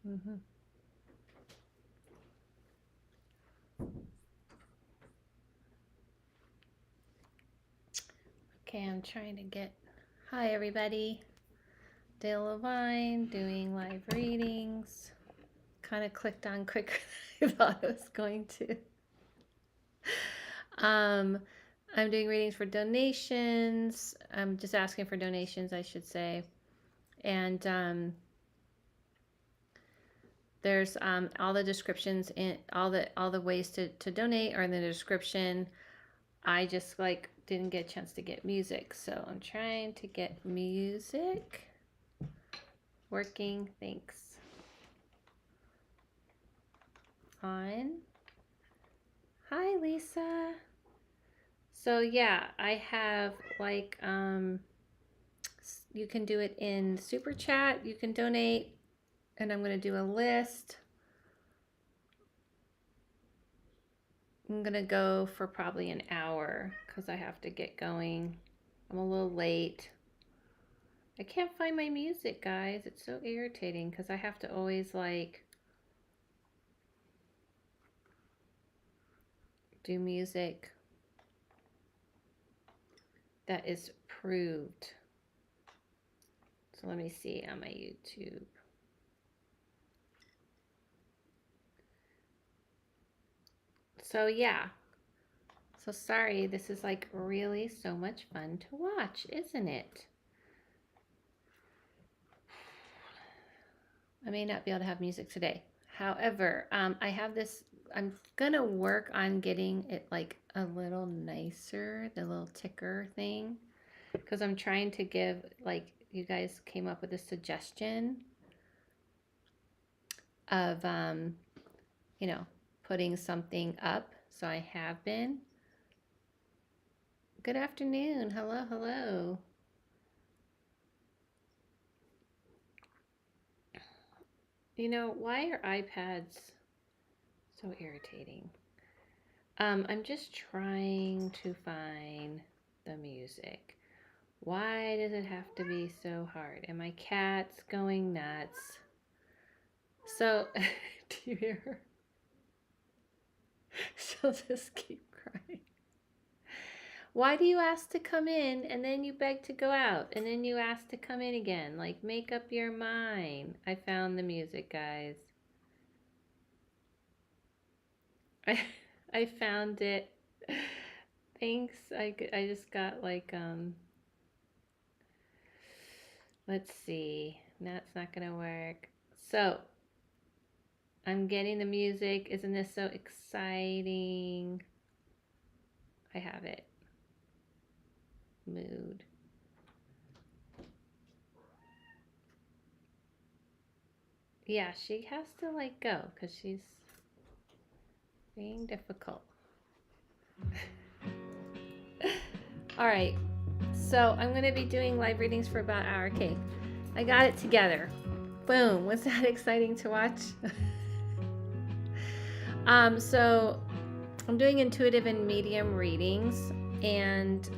Mm-hmm. Okay, I'm trying to get. Hi, everybody. Adela-Lavine doing live readings. Kind of clicked on quicker than I thought I was going to. Um, I'm doing readings for donations. I'm just asking for donations, I should say. And there's all the descriptions in all the ways to donate are in the description. I just like didn't get a chance to get music, so I'm trying to get music working. Thanks. On. Hi, Lisa. So yeah, I have like you can do it in super chat. You can donate, and I'm going to do a list. I'm going to go for probably an hour because I have to get going. I'm a little late. I can't find my music, guys. It's so irritating because I have to always like do music that is approved. So let me see on my YouTube. So yeah. So sorry, this is like really so much fun to watch, isn't it? I may not be able to have music today. However, I have this, I'm gonna work on getting it like a little nicer, the little ticker thing, because I'm trying to give, like, you guys came up with a suggestion of, you know, putting something up. So I have been. Good afternoon. Hello, hello. You know, why are iPads so irritating? I'm just trying to find the music. Why does it have to be so hard? And my cat's going nuts. So, do you hear her? She'll just keep crying. Why do you ask to come in and then you beg to go out and then you ask to come in again? Like, make up your mind. I found the music, guys. I found it. Thanks. I just got like let's see. That's not gonna work. So I'm getting the music. Isn't this so exciting? I have it. Mood. Yeah, she has to like go because she's being difficult. All right. So I'm going to be doing live readings for about an hour. Okay. I got it together. Boom. Was that exciting to watch? So I'm doing intuitive and medium readings, and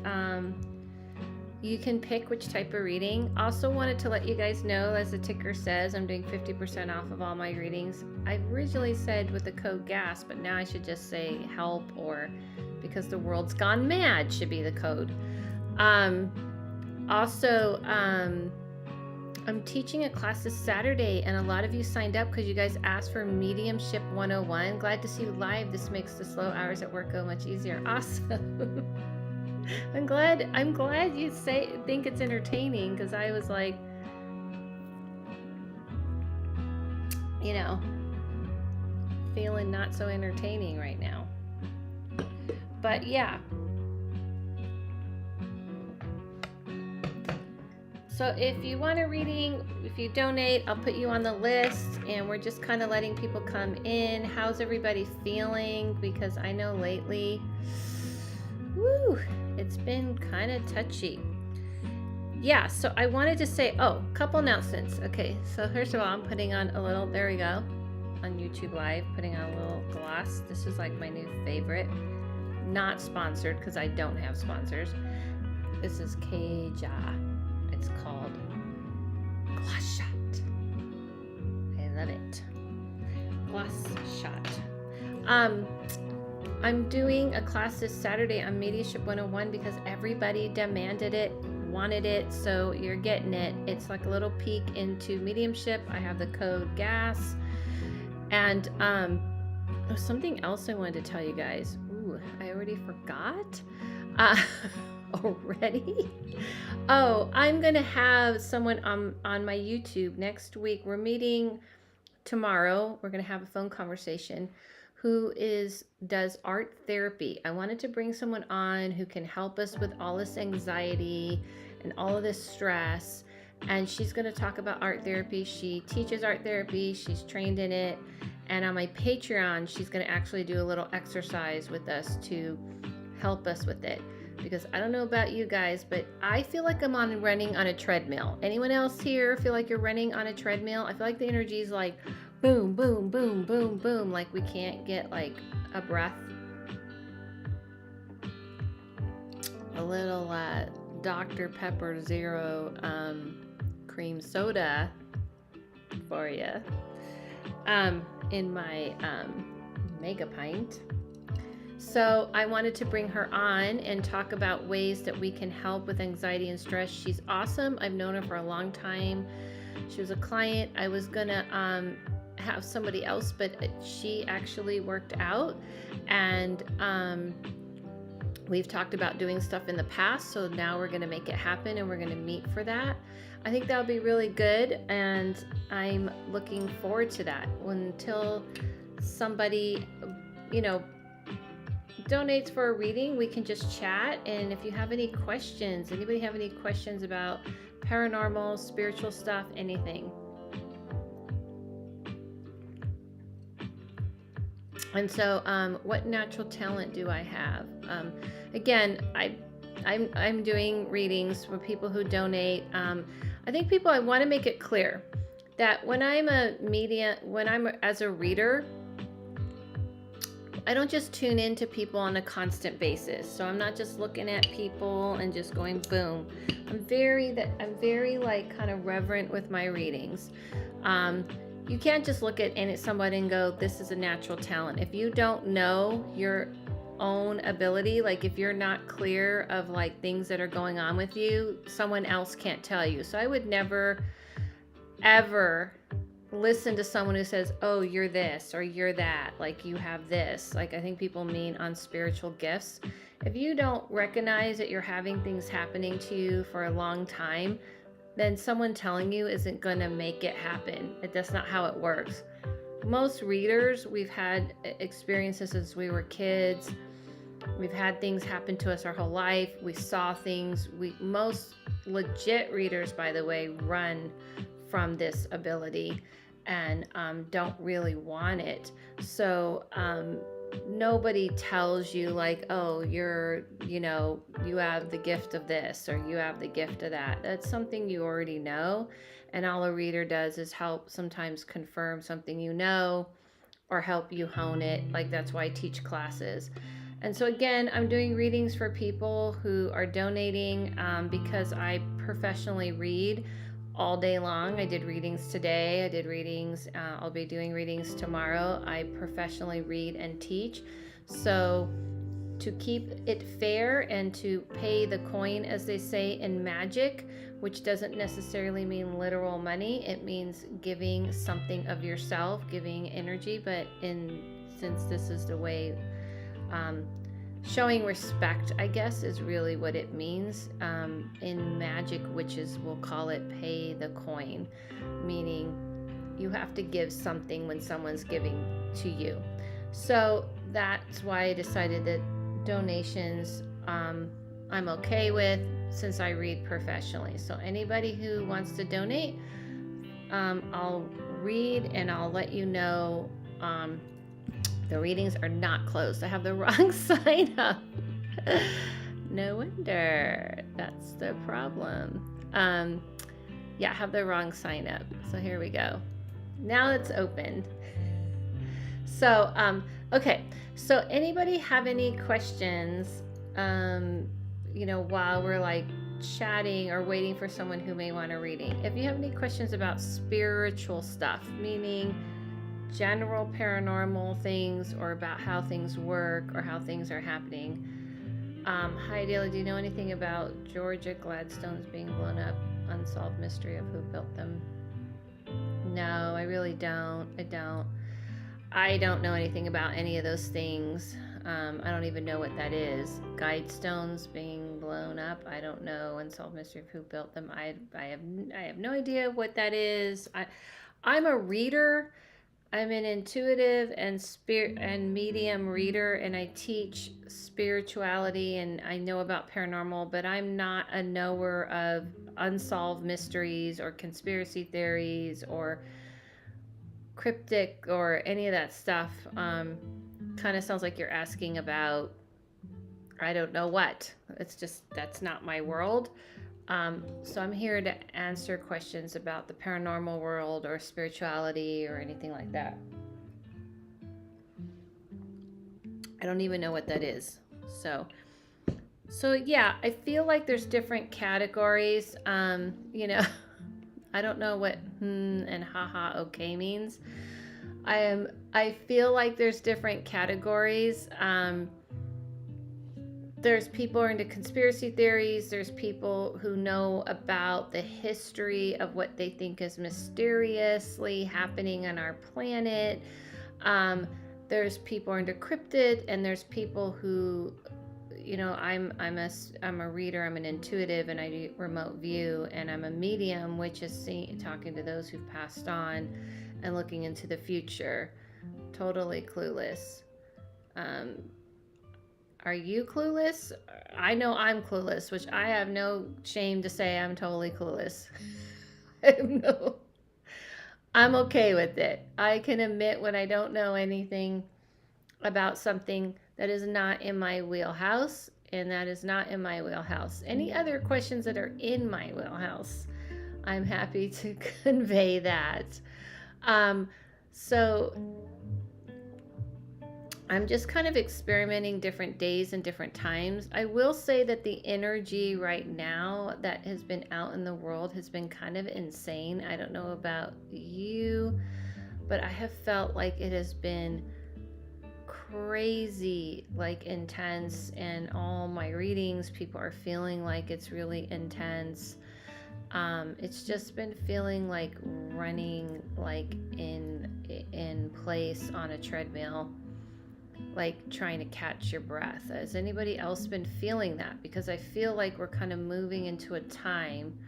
you can pick which type of reading. Also wanted to let you guys know, as the ticker says, I'm doing 50% off of all my readings. I originally said with the code GAS, but now I should just say help, or because the world's gone mad should be the code. Also, I'm teaching a class this Saturday, and a lot of you signed up because you guys asked for Mediumship 101. Glad to see you live. This makes the slow hours at work go much easier. Awesome. I'm glad you think it's entertaining, because I was like, you know, feeling not so entertaining right now. But yeah. So if you want a reading, if you donate, I'll put you on the list, and we're just kind of letting people come in. How's everybody feeling? Because I know lately, woo, it's been kind of touchy. Yeah, so I wanted to say, a couple announcements. Okay, so first of all, I'm putting on a little, there we go, on YouTube Live, putting on a little gloss. This is like my new favorite. Not sponsored, because I don't have sponsors. This is Keja. It's called Gloss Shot. I love done it. Glass shot. I'm doing a class this Saturday on Mediumship 101 because everybody demanded it, wanted it, so you're getting it. It's like a little peek into mediumship. I have the code GAS. And there's something else I wanted to tell you guys. Ooh, I already forgot. Already? Oh, I'm gonna have someone on my YouTube next week. We're meeting tomorrow. We're gonna have a phone conversation who does art therapy. I wanted to bring someone on who can help us with all this anxiety and all of this stress. And she's going to talk about art therapy. She teaches art therapy. She's trained in it. And on my Patreon, she's going to actually do a little exercise with us to help us with it. Because I don't know about you guys, but I feel like I'm running on a treadmill. Anyone else here feel like you're running on a treadmill? I feel like the energy is like boom, boom, boom, boom, boom. Like we can't get like a breath. A little Dr. Pepper Zero cream soda for you in my mega pint. So I wanted to bring her on and talk about ways that we can help with anxiety and stress. She's awesome. I've known her for a long time. She was a client. I was gonna have somebody else, but she actually worked out, and we've talked about doing stuff in the past, so now we're gonna make it happen and we're gonna meet for that. I think that'll be really good, and I'm looking forward to that. Until somebody, donates for a reading, we can just chat. And if you have any questions, anybody have any questions about paranormal, spiritual stuff, anything. And so what natural talent do I have? Again, I'm doing readings for people who donate. I think I want to make it clear that when I'm as a reader, I don't just tune into people on a constant basis. So I'm not just looking at people and just going boom. I'm very like kind of reverent with my readings. You can't just look at somebody and go, this is a natural talent. If you don't know your own ability, like if you're not clear of like things that are going on with you, someone else can't tell you. So I would never, ever listen to someone who says, oh, you're this or you're that, like you have this. Like I think people mean on spiritual gifts. If you don't recognize that you're having things happening to you for a long time, then someone telling you isn't going to make it happen. That's not how it works. Most readers, we've had experiences since we were kids. We've had things happen to us our whole life. We saw things. Most legit readers, by the way, run from this ability and don't really want it. So nobody tells you like, oh, you have the gift of this or you have the gift of that. That's something you already know. And all a reader does is help sometimes confirm something you know or help you hone it. Like that's why I teach classes. And so again, I'm doing readings for people who are donating because I professionally read all day long. I did readings today. I did readings. I'll be doing readings tomorrow. I professionally read and teach. So to keep it fair and to pay the coin, as they say in magic, which doesn't necessarily mean literal money. It means giving something of yourself, giving energy. But since this is the way, showing respect, I guess, is really what it means. In magic, witches will call it pay the coin, meaning you have to give something when someone's giving to you. So that's why I decided that donations I'm okay with, since I read professionally. So anybody who wants to donate, I'll read and I'll let you know. The readings are not closed. I have the wrong sign up. No wonder. That's the problem. Yeah, I have the wrong sign up. So here we go. Now it's open. So, okay. So anybody have any questions, while we're like chatting or waiting for someone who may want a reading. If you have any questions about spiritual stuff, meaning general paranormal things or about how things work or how things are happening. Hi Adela, do you know anything about Georgia Gladstones being blown up? Unsolved mystery of who built them. No, I really don't. I don't know anything about any of those things. I don't even know what that is. Guidestones being blown up. I don't know. Unsolved mystery of who built them. I have no idea what that is. I'm a reader. I'm an intuitive and spirit and medium reader, and I teach spirituality and I know about paranormal, but I'm not a knower of unsolved mysteries or conspiracy theories or cryptic or any of that stuff. Kind of sounds like you're asking about I don't know what. It's just that's not my world. So I'm here to answer questions about the paranormal world or spirituality or anything like that. I don't even know what that is. So yeah, I feel like there's different categories. You know, I don't know what and haha okay means. I feel like there's different categories. There's people who are into conspiracy theories. There's people who know about the history of what they think is mysteriously happening on our planet. There's people who are into cryptid, and there's people who, you know, I'm a reader. I'm an intuitive, and I do remote view, and I'm a medium, which is talking to those who've passed on and looking into the future. Totally clueless. Are you clueless? I know I'm clueless, which I have no shame to say I'm totally clueless. I'm okay with it. I can admit when I don't know anything about something that is not in my wheelhouse, and that is not in my wheelhouse. Any other questions that are in my wheelhouse, I'm happy to convey that. So I'm just kind of experimenting different days and different times. I will say that the energy right now that has been out in the world has been kind of insane. I don't know about you, but I have felt like it has been crazy, like intense, and all my readings, people are feeling like it's really intense. It's just been feeling like running like in place on a treadmill, like trying to catch your breath. Has anybody else been feeling that? Because I feel like we're kind of moving into a time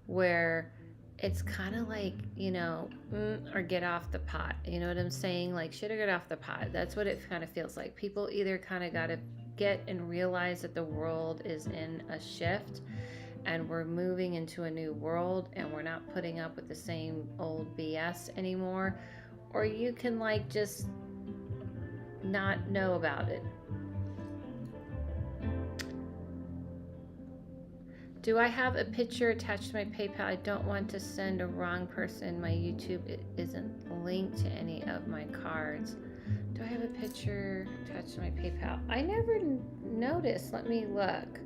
where it's kind of like, you know, or get off the pot. You know what I'm saying? Like, should have got off the pot. That's what it kind of feels like. People either kind of got to get and realize that the world is in a shift and we're moving into a new world and we're not putting up with the same old BS anymore. Or you can like just not know about it. Do I have a picture attached to my PayPal? I don't want to send a wrong person. My YouTube isn't linked to any of my cards. Do I have a picture attached to my PayPal? I never noticed. Let me look.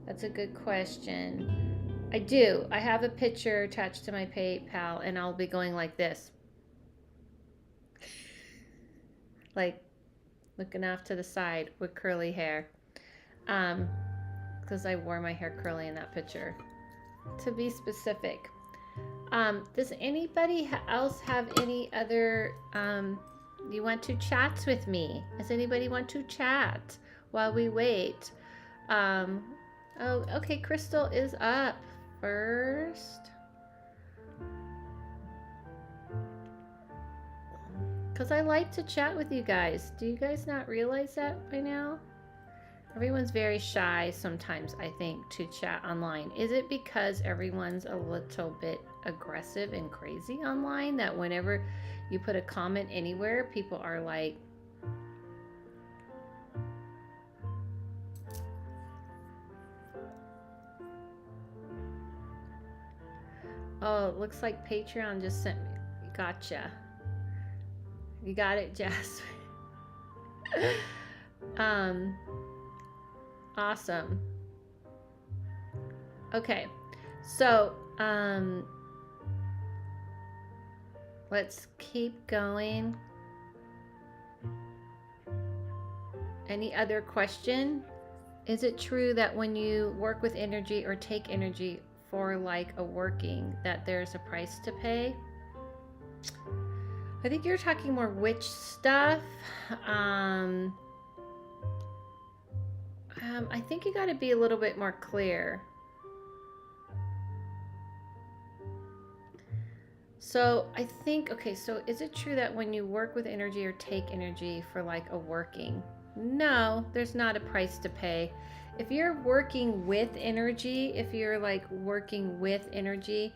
That's a good question. I do. I have a picture attached to my PayPal, and I'll be going like this. Like looking off to the side with curly hair. Because I wore my hair curly in that picture. To be specific. Does anybody else have any other, you want to chat with me? Does anybody want to chat while we wait? Oh, okay, Crystal is up first. Because I like to chat with you guys. Do you guys not realize that by now? Everyone's very shy sometimes, I think, to chat online. Is it because everyone's a little bit aggressive and crazy online that whenever you put a comment anywhere, people are like, oh, it looks like Patreon just sent me. Gotcha. You got it, Jess. Awesome. Okay, so let's keep going. Any other question? Is it true that when you work with energy or take energy for like a working, that there's a price to pay? I think you're talking more witch stuff. I think you got to be a little bit more clear. So I think, okay, so is it true that when you work with energy or take energy for like a working? No, there's not a price to pay. If you're working with energy, if you're like working with energy,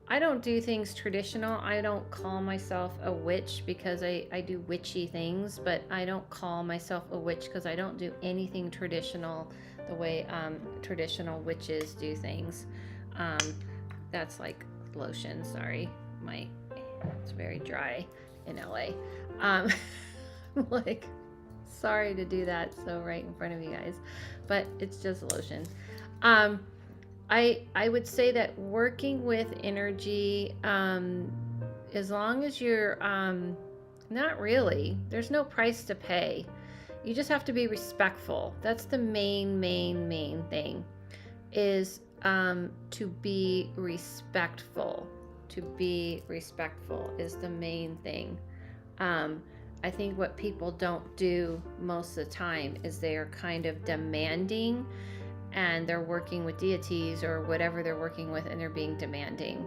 I don't do things traditional. I don't call myself a witch because I do witchy things, but I don't call myself a witch because I don't do anything traditional the way traditional witches do things. Um, that's like lotion, sorry. It's very dry in LA. Like, sorry to do that so right in front of you guys, but it's just lotion. I would say that working with energy, as long as you're not really, there's no price to pay. You just have to be respectful. That's the main thing, is to be respectful. To be respectful is the main thing. I think what people don't do most of the time is they are kind of demanding, and they're working with deities or whatever they're working with, and they're being demanding.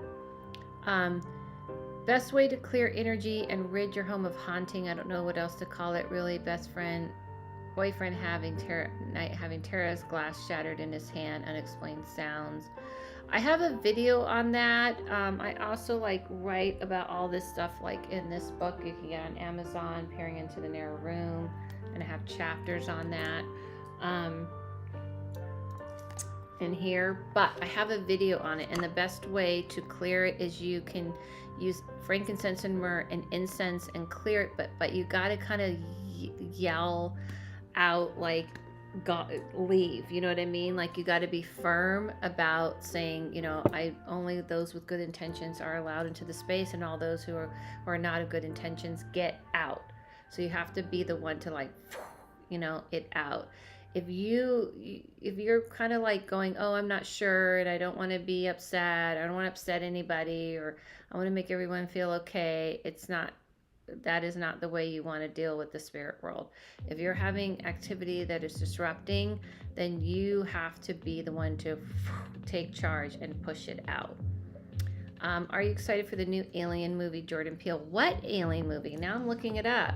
Best way to clear energy and rid your home of haunting, I don't know what else to call it really. Best friend, boyfriend having Tara's glass shattered in his hand, unexplained sounds. I have a video on that. I also like write about all this stuff like in this book you can get on Amazon, Peering into the Narrow Room, and I have chapters on that in here, but I have a video on it, and the best way to clear it is you can use frankincense and myrrh and incense and clear it, but you got to kind of yell out like, God, leave, you know what I mean? Like, you got to be firm about saying, you know, only those with good intentions are allowed into the space, and all those who are not of good intentions get out. So you have to be the one to like, you know, it out. If you're kind of like going, oh, I'm not sure, and I don't want to be upset, I don't want to upset anybody, or I want to make everyone feel okay, that is not the way you want to deal with the spirit world. If you're having activity that is disrupting, then you have to be the one to take charge and push it out. Are you excited for the new Alien movie, Jordan Peele? What Alien movie? Now I'm looking it up.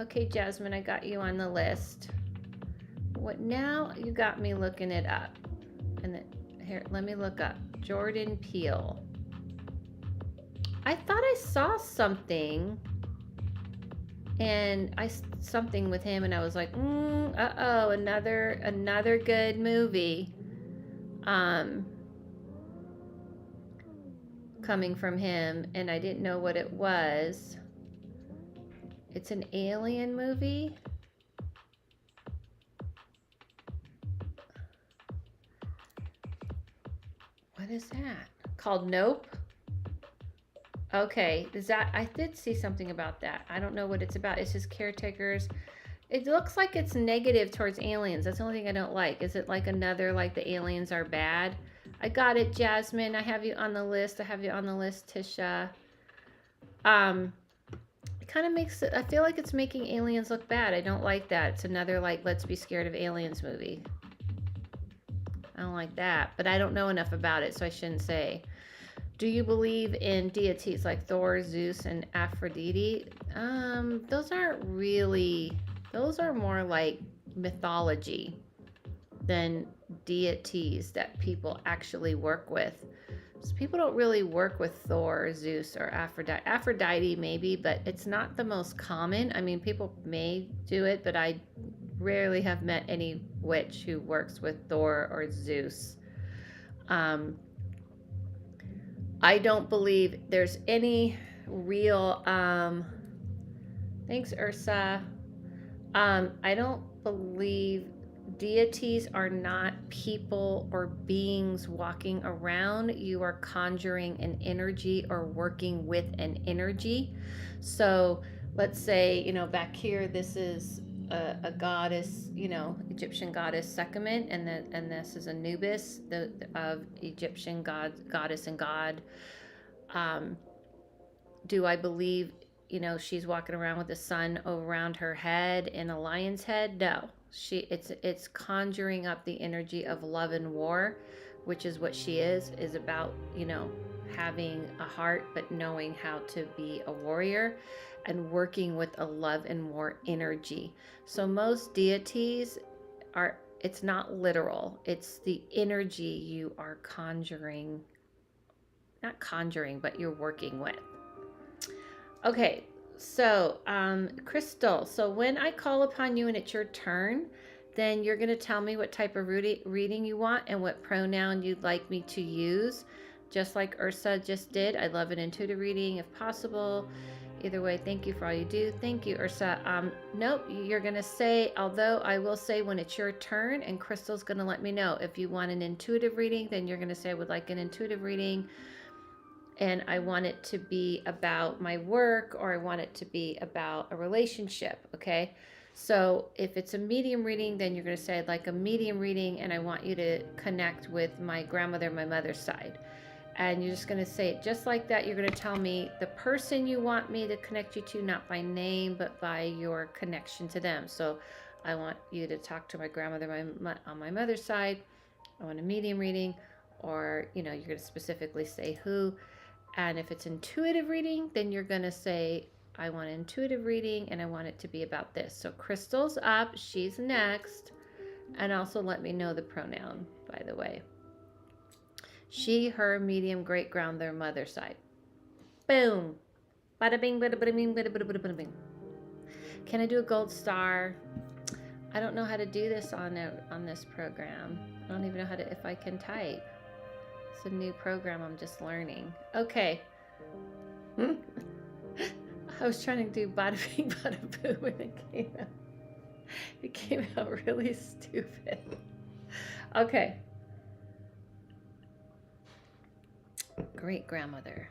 Okay, Jasmine, I got you on the list. What now? You got me looking it up. And then here, let me look up Jordan Peele. I thought I saw something, and something with him, and I was like, uh-oh, another good movie coming from him, and I didn't know what it was. It's an alien movie. What is that? Called Nope? Okay, I did see something about that. I don't know what it's about. It's just caretakers. It looks like it's negative towards aliens. That's the only thing I don't like. Is it like another, like the aliens are bad? I got it, Jasmine. I have you on the list. Tisha. It kind of makes it, I feel like it's making aliens look bad. I don't like that. It's another like, let's be scared of aliens movie. I don't like that, but I don't know enough about it, so I shouldn't say. Do you believe in deities like Thor, Zeus, and Aphrodite? Those are more like mythology than deities that people actually work with. So people don't really work with Thor, Zeus, or Aphrodite. Aphrodite maybe, but it's not the most common. I mean, people may do it, but I rarely have met any witch who works with Thor or Zeus. I don't believe there's any real, thanks Ursa. I don't believe deities are not people or beings walking around. You are conjuring an energy or working with an energy. So let's say, back here, this is a goddess, Egyptian goddess Sekhmet, and this is Anubis, of Egyptian goddess and god. Um, do I believe, she's walking around with the sun around her head in a lion's head? No. It's conjuring up the energy of love and war, which is what she is about, having a heart but knowing how to be a warrior and working with a love and war energy. So most deities are, it's not literal. It's the energy you are conjuring, not conjuring, but you're working with. Okay, so Crystal, so when I call upon you and it's your turn, then you're going to tell me what type of reading you want and what pronoun you'd like me to use, just like Ursa just did. I love an intuitive reading if possible. Either way, thank you for all you do. Thank you, Ursa. Nope, you're going to say, although I will say when it's your turn, and Crystal's going to let me know. If you want an intuitive reading, then you're going to say I would like an intuitive reading, and I want it to be about my work, or I want it to be about a relationship, okay? So if it's a medium reading, then you're going to say I'd like a medium reading, and I want you to connect with my grandmother, my mother's side. And you're just going to say it just like that. You're going to tell me the person you want me to connect you to, not by name, but by your connection to them. So I want you to talk to my grandmother on my mother's side. I want a medium reading, or, you're going to specifically say who. And if it's intuitive reading, then you're going to say, I want an intuitive reading and I want it to be about this. So Crystal's up, she's next. And also let me know the pronoun, by the way. She, her, medium, great grandmother, mother side. Boom. Bada bing, bada bada bing, bada bada bada bada bing. Can I do a gold star? I don't know how to do this on this program. I don't even know if I can type. It's a new program I'm just learning. Okay. I was trying to do bada bing, bada boom, and it came out really stupid. Okay. Great grandmother,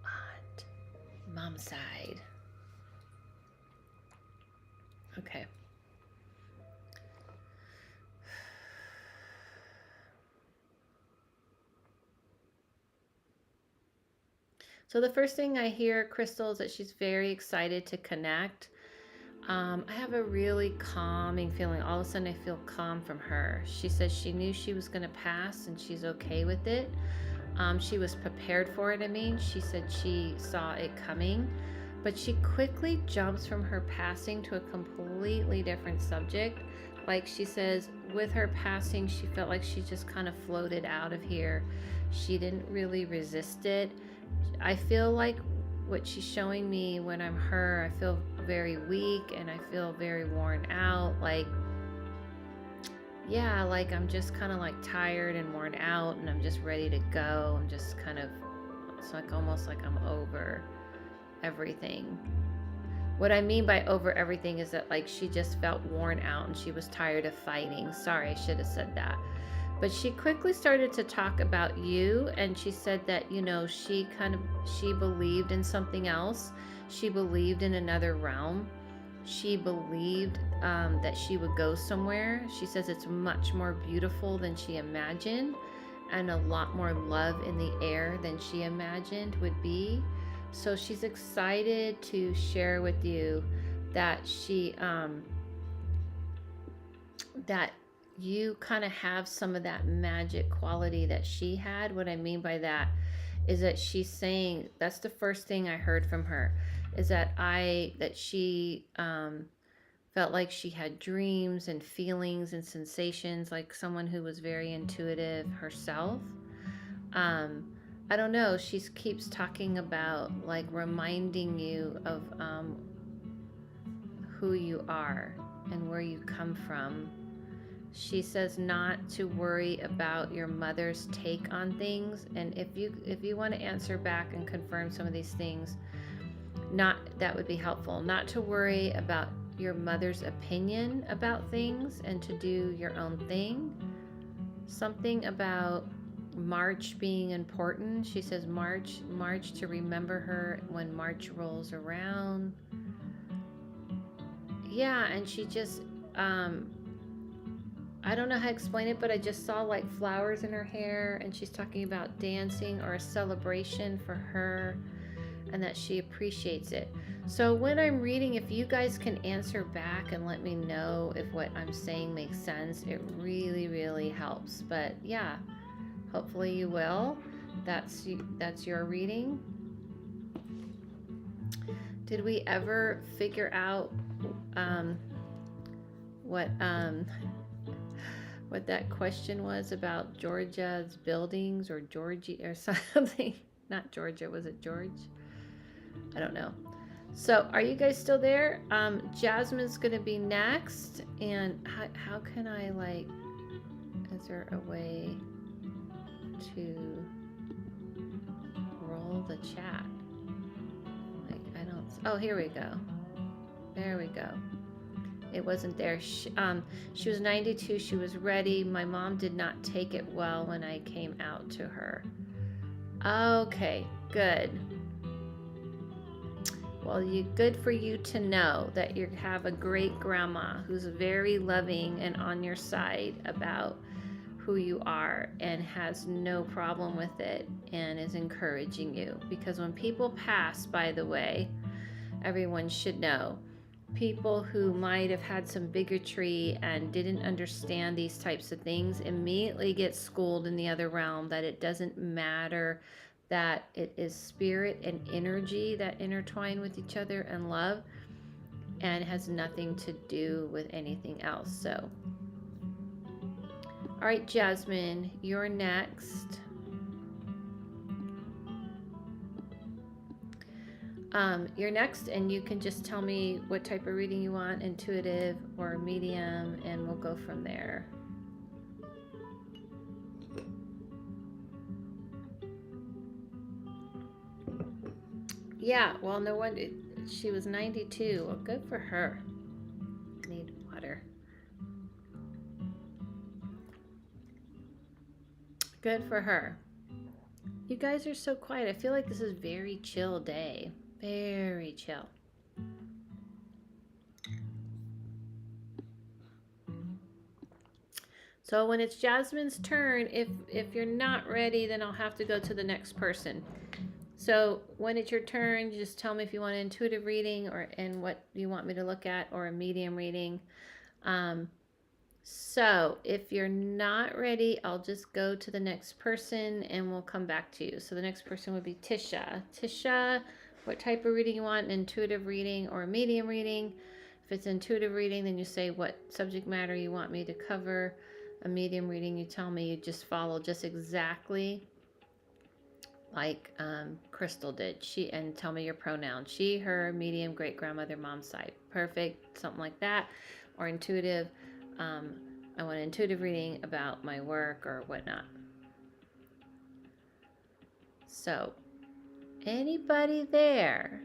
aunt, mom's side. Okay. So the first thing I hear, Crystal, is that she's very excited to connect. I have a really calming feeling. All of a sudden I feel calm from her. She says she knew she was going to pass and she's okay with it. She was prepared for it. She said she saw it coming, but she quickly jumps from her passing to a completely different subject. Like she says, with her passing, she felt like she just kind of floated out of here. She didn't really resist it. I feel like what she's showing me when I'm her, I feel very weak and I feel very worn out. Like I'm just kind of like tired and worn out and I'm just ready to go. I'm just kind of, it's like almost like I'm over everything. What I mean by over everything is that like she just felt worn out and she was tired of fighting. Sorry, I should have said that. But she quickly started to talk about you, and she said that, she believed in something else. She believed in another realm. She believed that she would go somewhere. She says it's much more beautiful than she imagined, and a lot more love in the air than she imagined would be. So she's excited to share with you that that you kind of have some of that magic quality that she had. What I mean by that is that she's saying, that's the first thing I heard from her, is that she felt like she had dreams and feelings and sensations, like someone who was very intuitive herself. I don't know, she keeps talking about like reminding you of who you are and where you come from. She says not to worry about your mother's take on things, and if you want to answer back and confirm some of these things, that would be helpful. Not to worry about your mother's opinion about things and to do your own thing. Something about March being important. She says March to remember her when March rolls around. Yeah, and she just I don't know how to explain it, but I just saw like flowers in her hair, and she's talking about dancing or a celebration for her and that she appreciates it. So when I'm reading, if you guys can answer back and let me know if what I'm saying makes sense, it really, really helps. But yeah, hopefully you will. That's your reading. Did we ever figure out what what that question was about Georgia's buildings or Georgie or something? Not Georgia, was it George? I don't know. So are you guys still there? Jasmine's gonna be next, and how can I, like, is there a way to roll the chat? Like, I don't, oh, here we go. There we go. It wasn't there. She was 92. She was ready. My mom did not take it well when I came out to her. Okay, good. Well, good for you to know that you have a great grandma who's very loving and on your side about who you are and has no problem with it and is encouraging you. Because when people pass, by the way, everyone should know, people who might have had some bigotry and didn't understand these types of things immediately get schooled in the other realm that it doesn't matter, that it is spirit and energy that intertwine with each other and love, and has nothing to do with anything else. So, all right, Jasmine, you're next. You're next, and you can just tell me what type of reading you want, intuitive or medium, and we'll go from there. Yeah, well, no wonder she was 92. Well, good for her. Need water. Good for her. You guys are so quiet. I feel like this is a very chill day. Very chill. So when it's Jasmine's turn, if you're not ready, then I'll have to go to the next person. So when it's your turn, just tell me if you want an intuitive reading or and what you want me to look at, or a medium reading. So if you're not ready, I'll just go to the next person and we'll come back to you. So the next person would be Tisha. Tisha, what type of reading you want, an intuitive reading or a medium reading? If it's intuitive reading, then you say what subject matter you want me to cover. A medium reading, you tell me, you just follow just exactly like Crystal did. And tell me your pronoun. She, her, medium, great grandmother, mom's side. Perfect, something like that. Or intuitive. I want an intuitive reading about my work or whatnot. So, anybody there?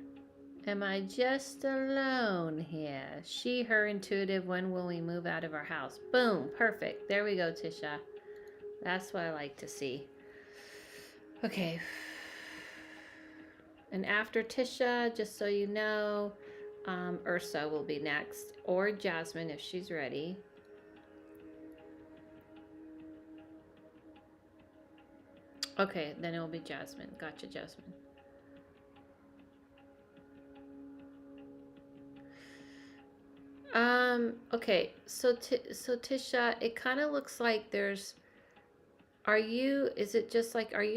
Am I just alone here? She, her, intuitive. When will we move out of our house? Boom, perfect. There we go, Tisha. That's what I like to see. Okay. And after Tisha, just so you know, Ursa will be next, or Jasmine if she's ready. Okay, then it will be Jasmine. Gotcha, Jasmine. Okay, so Tisha, it kind of looks like there's, are you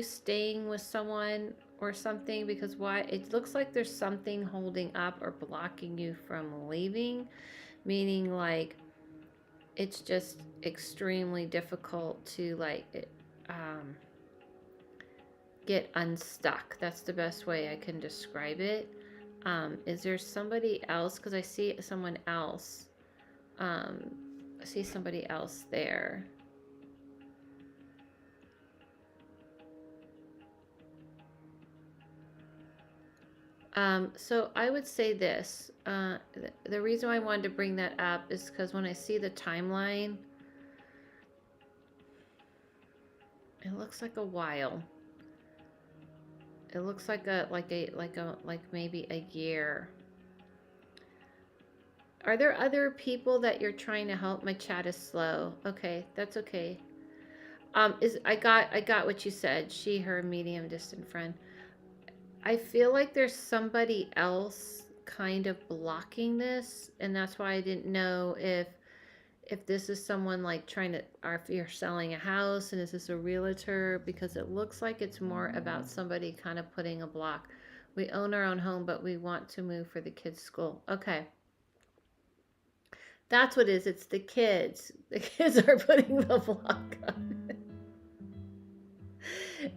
staying with someone or something? Because why, it looks like there's something holding up or blocking you from leaving, meaning like it's just extremely difficult to get unstuck. That's the best way I can describe it. Is there somebody else? Because I see someone else. I see somebody else there. So I would say this. The reason why I wanted to bring that up is because when I see the timeline, it looks like a while. It looks like like maybe a year. Are there other people that you're trying to help? My chat is slow. Okay, that's okay. I got what you said. She, her, medium, distant friend. I feel like there's somebody else kind of blocking this, and that's why I didn't know if this is someone like trying to, or if you're selling a house and is this a realtor, because it looks like it's more about somebody kind of putting a block. We own our own home, but we want to move for the kids' school. Okay. That's what it is. It's the kids. The kids are putting the block up.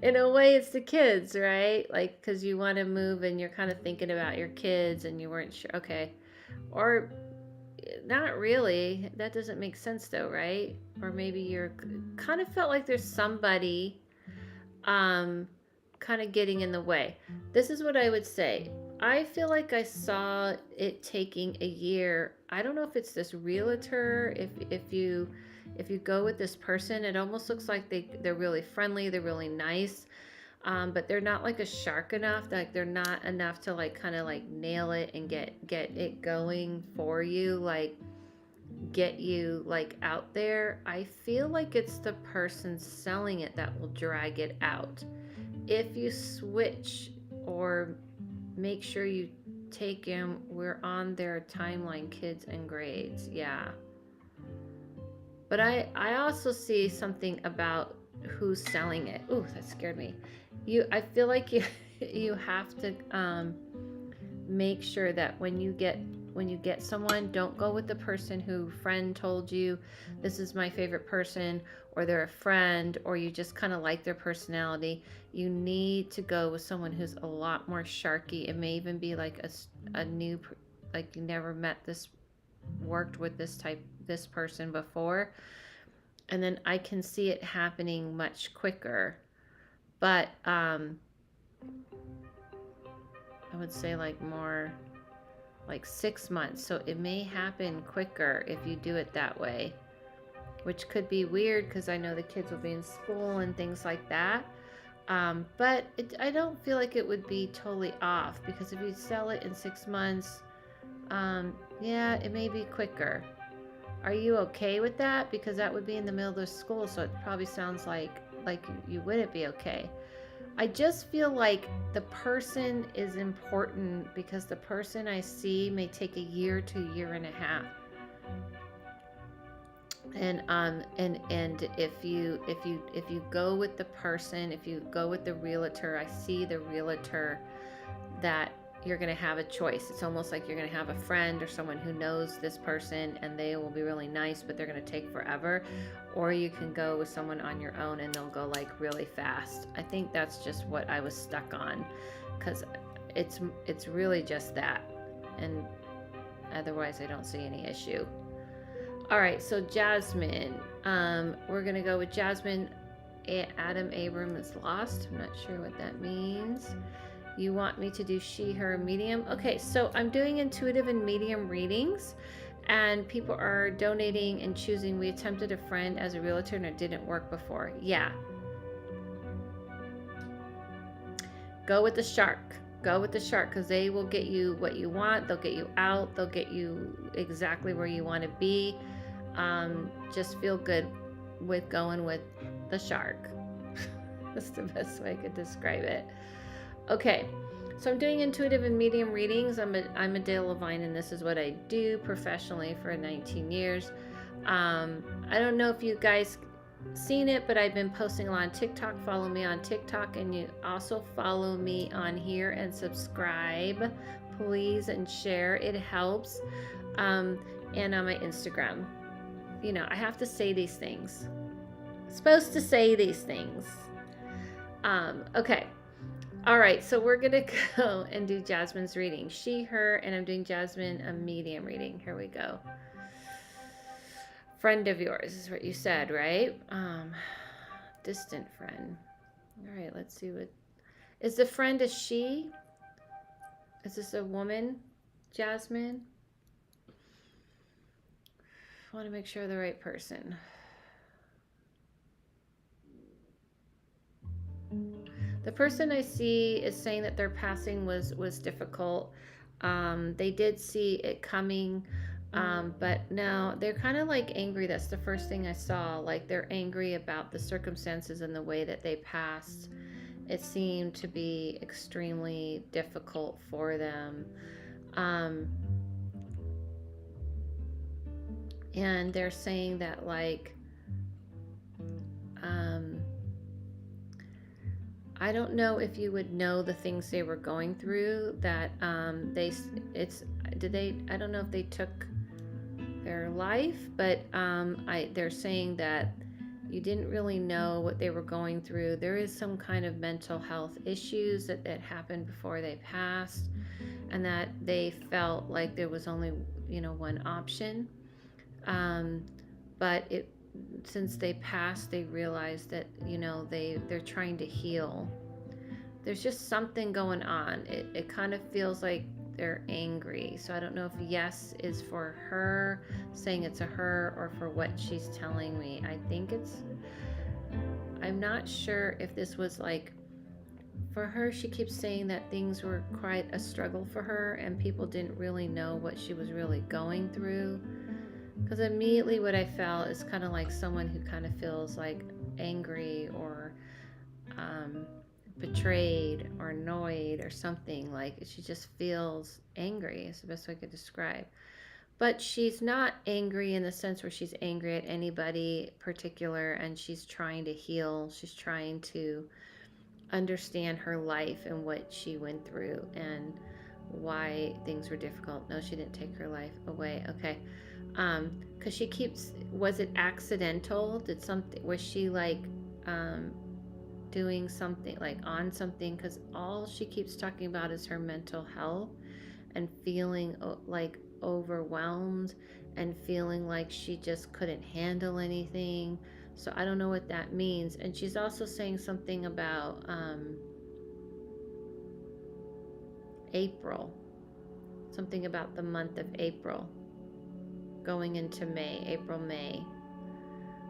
In a way, it's the kids, right? Like, because you want to move and you're kind of thinking about your kids and you weren't sure. Okay. Or not really. That doesn't make sense, though, right? Or maybe you're kind of felt like there's somebody um, kind of getting in the way. This is what I would say. I feel like I saw it taking a year. I don't know if it's this realtor. If you go with this person, it almost looks like they're really friendly. They're really nice. But they're not like a shark enough. Like they're not enough to like kind of like nail it and get it going for you. Like get you like out there. I feel like it's the person selling it that will drag it out. If you switch or make sure you take them, we're on their timeline, kids and grades. Yeah. But I also see something about who's selling it. Ooh, that scared me. I feel like you you have to make sure that when you get someone, don't go with the person who friend told you this is my favorite person, or they're a friend, or you just kind of like their personality. You need to go with someone who's a lot more sharky. It may even be like a new, like you never met worked with this person before, and then I can see it happening much quicker. But I would say like more like 6 months. So it may happen quicker if you do it that way, which could be weird because I know the kids will be in school and things like that. But I don't feel like it would be totally off, because if you sell it in 6 months, yeah, it may be quicker. Are you okay with that? Because that would be in the middle of the school, so it probably sounds like you wouldn't be okay. I just feel like the person is important, because the person I see may take a year to a year and a half. And if you go with the person, if you go with the realtor, I see the realtor that you're going to have a choice. It's almost like you're going to have a friend or someone who knows this person and they will be really nice, but they're going to take forever. Or you can go with someone on your own and they'll go like really fast. I think that's just what I was stuck on, because it's really just that. And otherwise I don't see any issue. All right, so Jasmine, we're going to go with Jasmine. Adam Abram is lost. I'm not sure what that means. You want me to do she, her, medium? Okay, so I'm doing intuitive and medium readings, and people are donating and choosing. We attempted a friend as a realtor and it didn't work before. Yeah. Go with the shark. Go with the shark, because they will get you what you want. They'll get you out. They'll get you exactly where you want to be. Just feel good with going with the shark. That's the best way I could describe it. Okay, so I'm doing intuitive and medium readings. I'm Adela-Lavine, and this is what I do professionally for 19 years. I don't know if you guys seen it, but I've been posting a lot on TikTok. Follow me on TikTok, and you also follow me on here and subscribe, please, and share. It helps. And on my Instagram. You know, I have to say these things. I'm supposed to say these things. Okay. All right, so we're going to go and do Jasmine's reading. She, her, and I'm doing Jasmine a medium reading. Here we go. Friend of yours is what you said, right? Distant friend. All right, let's see what... Is the friend a she? Is this a woman, Jasmine? I want to make sure the right person. The person I see is saying that their passing was difficult. They did see it coming, but now they're kind of like angry. That's the first thing I saw. Like they're angry about the circumstances and the way that they passed. It seemed to be extremely difficult for them. Um, and they're saying that like um, I don't know if you would know the things they were going through. That I don't know if they took their life, but they're saying that you didn't really know what they were going through. There is some kind of mental health issues that happened before they passed, and that they felt like there was only one option. Um, but since they passed, they realized that they're trying to heal. There's just something going on. It kind of feels like they're angry. So I don't know if yes is for her, saying it's a her, or for what she's telling me. I'm not sure if this was like, for her, she keeps saying that things were quite a struggle for her and people didn't really know what she was really going through. Because immediately what I felt is kind of like someone who kind of feels like angry or betrayed or annoyed or something. Like she just feels angry is the best way I could describe. But she's not angry in the sense where she's angry at anybody particular, and she's trying to heal. She's trying to understand her life and what she went through and why things were difficult. No, she didn't take her life away. Okay. Because she keeps, was it accidental? Was she like doing something, like on something? Because all she keeps talking about is her mental health and feeling like overwhelmed and feeling like she just couldn't handle anything. So I don't know what that means. And she's also saying something about April, something about the month of April going into May, April, May.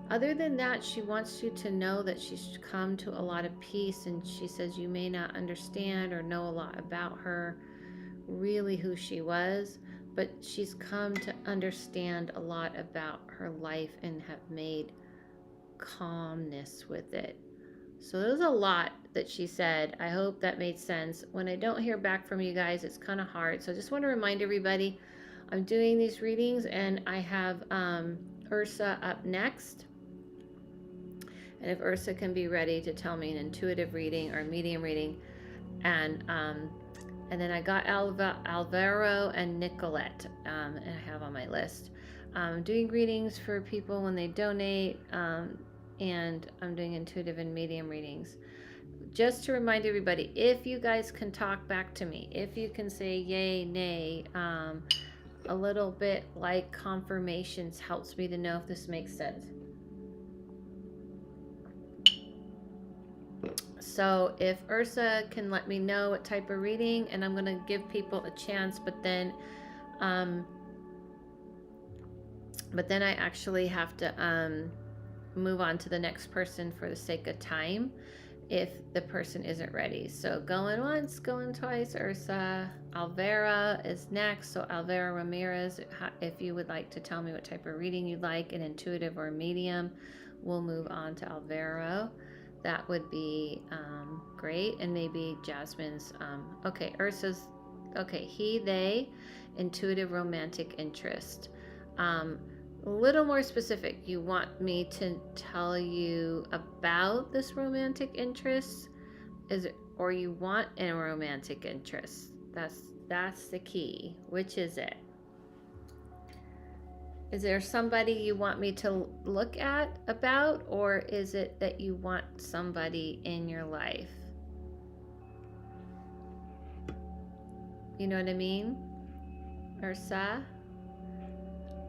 Other than that, she wants you to know that she's come to a lot of peace, and she says you may not understand or know a lot about her, really who she was, but she's come to understand a lot about her life and have made calmness with it. So there's a lot that she said. I hope that made sense. When I don't hear back from you guys, it's kind of hard. So I just want to remind everybody, I'm doing these readings and I have Ursa up next. And if Ursa can be ready to tell me an intuitive reading or medium reading, and then I got Alvaro and Nicolette, and I have on my list. Doing readings for people when they donate, and I'm doing intuitive and medium readings. Just to remind everybody, if you guys can talk back to me, if you can say yay, nay, a little bit like confirmations helps me to know if this makes sense. So if Ursa can let me know what type of reading, and I'm going to give people a chance, but then I actually have to move on to the next person for the sake of time if the person isn't ready. So going once, going twice. Ursa. Alvera is next. So Alvera Ramirez, if you would like to tell me what type of reading you'd like, an intuitive or medium, we'll move on to Alvaro. That would be great. And maybe Jasmine's, okay, Ursa's, okay, he, they, intuitive romantic interest. A little more specific. You want me to tell you about this romantic interest? Is it, or you want a romantic interest? That's the key. Which is it? Is there somebody you want me to look at about, or is it that you want somebody in your life? You know what I mean? Ursa?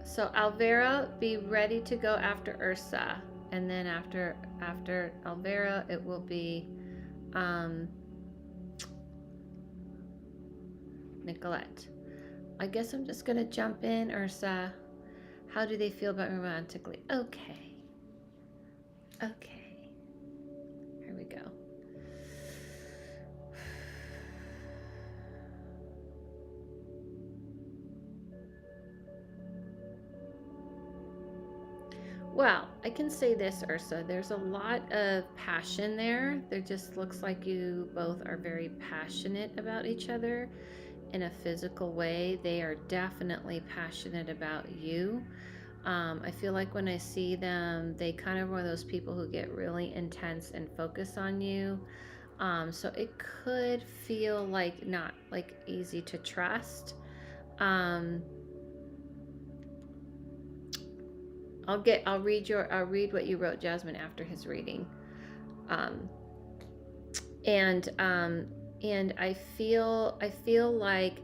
So Alvera, be ready to go after Ursa. And then after Alvera, it will be Nicolette. I guess I'm just going to jump in, Ursa. How do they feel about me romantically? Okay. Okay. Here we go. Well, I can say this, Ursa. There's a lot of passion there. There just looks like you both are very passionate about each other in a physical way. They are definitely passionate about you. I feel like when I see them, they kind of are those people who get really intense and focus on you. So it could feel like not like easy to trust. I'll read what you wrote, Jasmine, after his reading. Um, and I feel like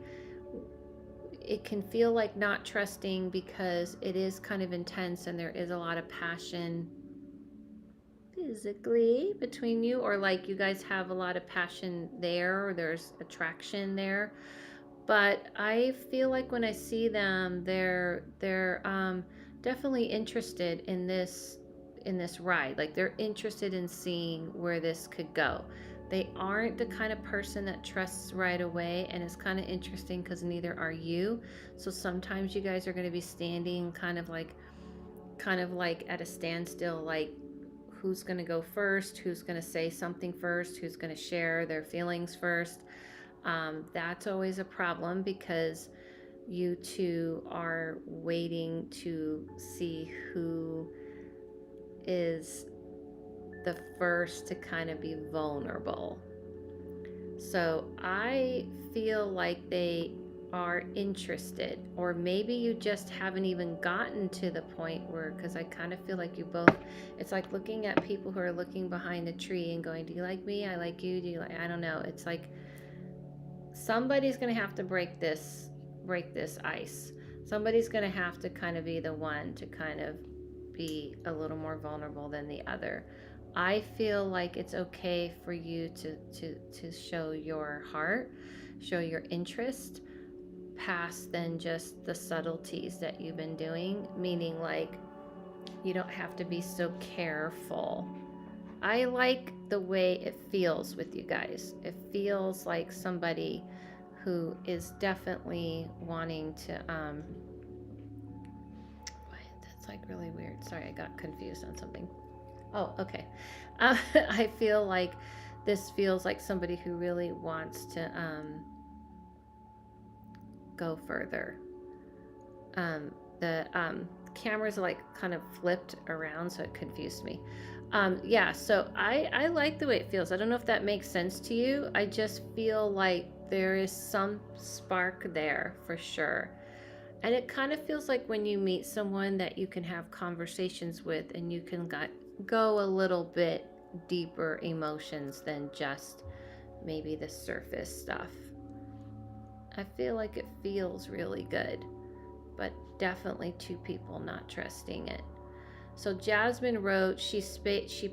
it can feel like not trusting because it is kind of intense and there is a lot of passion physically between you, or like you guys have a lot of passion there, or there's attraction there. But I feel like when I see them, they're definitely interested in this ride. Like they're interested in seeing where this could go. They aren't the kind of person that trusts right away, and it's kind of interesting because neither are you. So sometimes you guys are going to be standing kind of like at a standstill, like who's going to go first, who's going to say something first, who's going to share their feelings first. That's always a problem because you two are waiting to see who is the first to kind of be vulnerable. So I feel like they are interested, or maybe you just haven't even gotten to the point where, because I kind of feel like you both, it's like looking at people who are looking behind the tree and going, do you like me? I like you. Do you like, I don't know. It's like somebody's going to have to break this ice. Somebody's going to have to kind of be the one to kind of be a little more vulnerable than the other. I feel like it's okay for you to show your heart, show your interest past than just the subtleties that you've been doing, meaning like you don't have to be so careful. I like the way it feels with you guys. It feels like somebody who is definitely wanting to that's like really weird. Sorry, I got confused on something. Oh, okay. I feel like this feels like somebody who really wants to go further. The cameras like kind of flipped around, so it confused me. Yeah, so I like the way it feels. I don't know if that makes sense to you. I just feel like there is some spark there for sure. And it kind of feels like when you meet someone that you can have conversations with and you can go a little bit deeper emotions than just maybe the surface stuff. I feel like it feels really good, but definitely two people not trusting it. So Jasmine wrote, she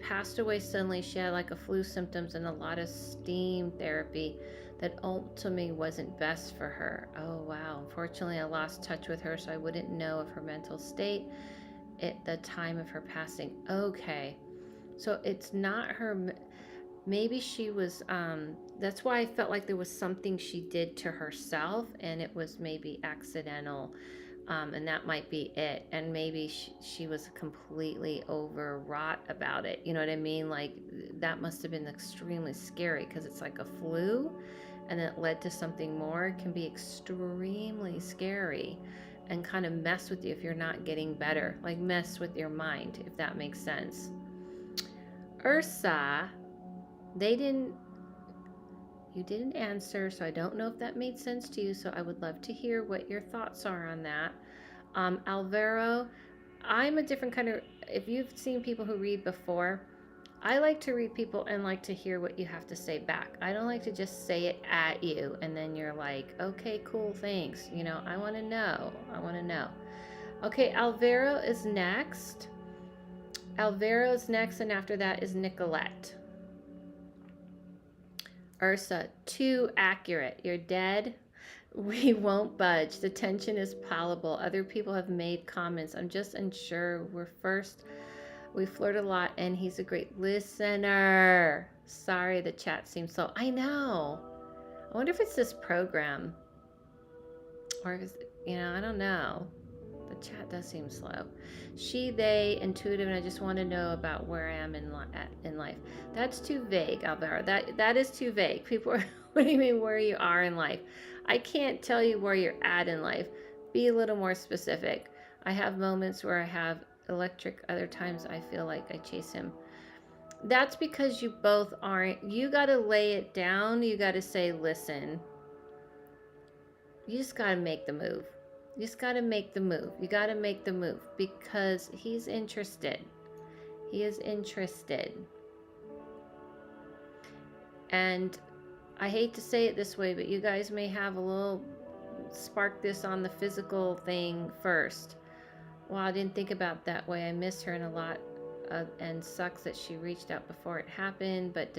passed away suddenly. She had like a flu symptoms and a lot of steam therapy that ultimately wasn't best for her. Oh wow. Unfortunately, I lost touch with her, so I wouldn't know of her mental state at the time of her passing. Okay. So it's not her, maybe she was that's why I felt like there was something she did to herself and it was maybe accidental. And that might be it. And maybe she was completely overwrought about it. You know what I mean? Like that must have been extremely scary because it's like a flu and then it led to something more. It can be extremely scary and kind of mess with you if you're not getting better, like mess with your mind, if that makes sense. Ursa, you didn't answer, so I don't know if that made sense to you, so I would love to hear what your thoughts are on that. Alvaro, I'm a different kind of, if you've seen people who read before, I like to read people and like to hear what you have to say back. I don't like to just say it at you and then you're like, okay, cool, thanks. You know, I want to know. Okay, Alvaro is next. Alvaro's next, and after that is Nicolette. Ursa, too accurate. You're dead. We won't budge. The tension is palpable. Other people have made comments. I'm just unsure. We flirt a lot, and he's a great listener. Sorry, the chat seems slow. I know. I wonder if it's this program, or is it, I don't know. The chat does seem slow. She, they, intuitive, and I just want to know about where I am in life. That's too vague, Alvaro. That is too vague. People are, what do you mean where you are in life? I can't tell you where you're at in life. Be a little more specific. I have moments where I have electric. Other times I feel like I chase him. That's because you both aren't. You got to lay it down. You got to say, listen. You just got to make the move. You just got to make the move. You got to make the move because he's interested. He is interested. And I hate to say it this way, but you guys may have a little spark this on the physical thing first. Well, I didn't think about that way. I miss her in a lot, and sucks that she reached out before it happened. But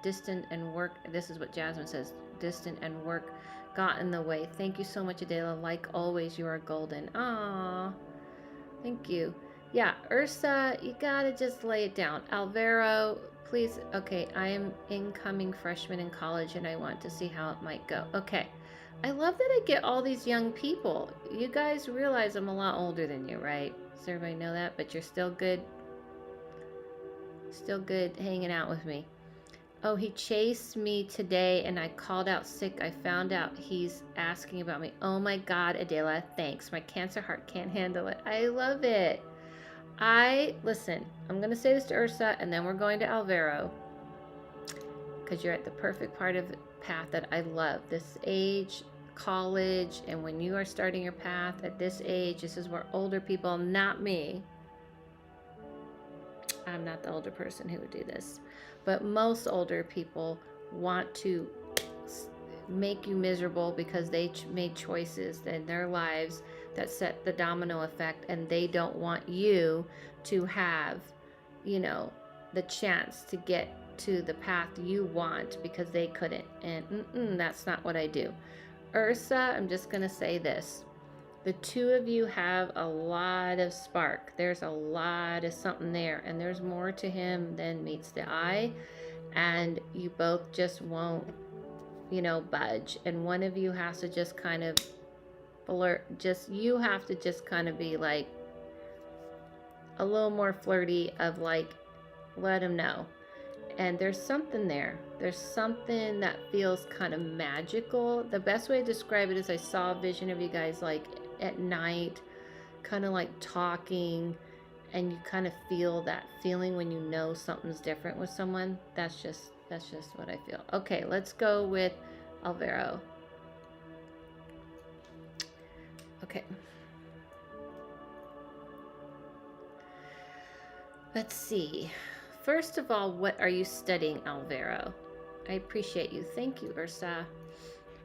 distant and work. This is what Jasmine says. Distant and work got in the way. Thank you so much, Adela. Like always, you are golden. Aww. Thank you. Yeah, Ursa, you gotta just lay it down. Alvaro, please. Okay, I am incoming freshman in college and I want to see how it might go. Okay. I love that I get all these young people. You guys realize I'm a lot older than you, right? Does everybody know that? But you're still good. Still good hanging out with me. Oh, he chased me today and I called out sick. I found out he's asking about me. Oh my God, Adela, thanks. My cancer heart can't handle it. I love it. Listen, I'm going to say this to Ursa and then we're going to Alvaro because you're at the perfect part of the path that I love. This age, college, and when you are starting your path at this age, this is where older people, not me. I'm not the older person who would do this. But most older people want to make you miserable because they made choices in their lives that set the domino effect, and they don't want you to have, the chance to get to the path you want because they couldn't. And that's not what I do. Ursa, I'm just going to say this. The two of you have a lot of spark. There's a lot of something there, and there's more to him than meets the eye, and you both just won't, budge. And one of you has to just kind of you have to just kind of be like a little more flirty of like, let him know. And there's something there. There's something that feels kind of magical. The best way to describe it is I saw a vision of you guys like at night, kind of like talking, and you kind of feel that feeling when you know something's different with someone. That's just what I feel. Okay, let's go with Alvaro. Okay. Let's see. First of all, what are you studying, Alvaro? I appreciate you. Thank you, Ursa.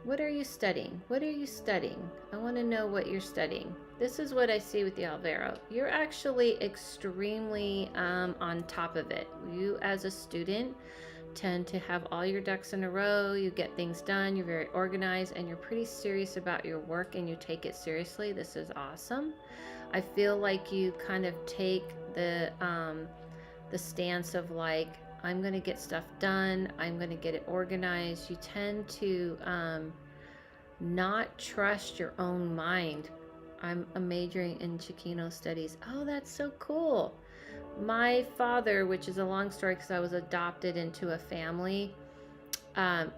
What are you studying? What are you studying? I want to know what you're studying. This is what I see with the Alvaro. You're actually extremely on top of it. You as a student tend to have all your ducks in a row. You get things done. You're very organized and you're pretty serious about your work and you take it seriously. This is awesome. I feel like you kind of take the stance of like, I'm going to get stuff done. I'm going to get it organized. You tend to not trust your own mind. I'm majoring in Chicano studies. Oh, that's so cool. My father, which is a long story because I was adopted into a family,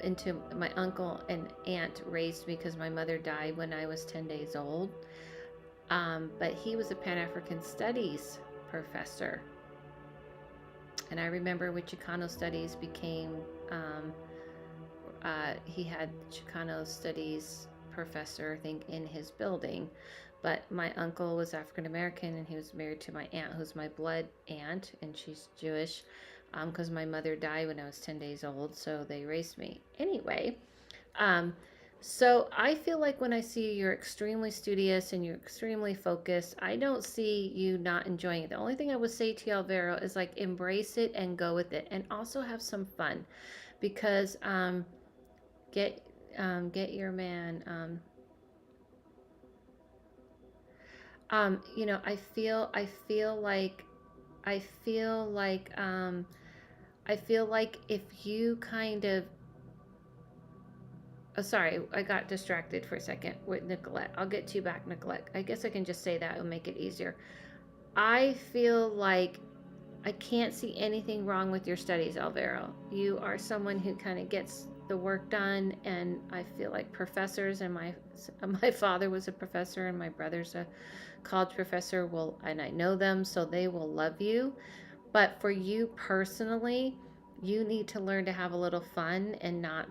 into my uncle and aunt raised me because my mother died when I was 10 days old. But he was a Pan-African Studies professor. And I remember when Chicano Studies became, he had Chicano Studies professor, I think, in his building. But my uncle was African American and he was married to my aunt, who's my blood aunt, and she's Jewish, because my mother died when I was 10 days old, so they raised me. Anyway, so I feel like when I see you're extremely studious and you're extremely focused, I don't see you not enjoying it. The only thing I would say to you, Alvaro, is like embrace it and go with it, and also have some fun, because get your man I feel like I feel like if you kind of, oh, sorry, I got distracted for a second with Nicolette. I'll get to you back, Nicolette. I guess I can just say that, it'll make it easier. I feel like I can't see anything wrong with your studies, Alvaro. You are someone who kind of gets the work done, and I feel like professors, and my father was a professor and my brother's a college professor, will, and I know them, so they will love you. But for you personally, you need to learn to have a little fun and not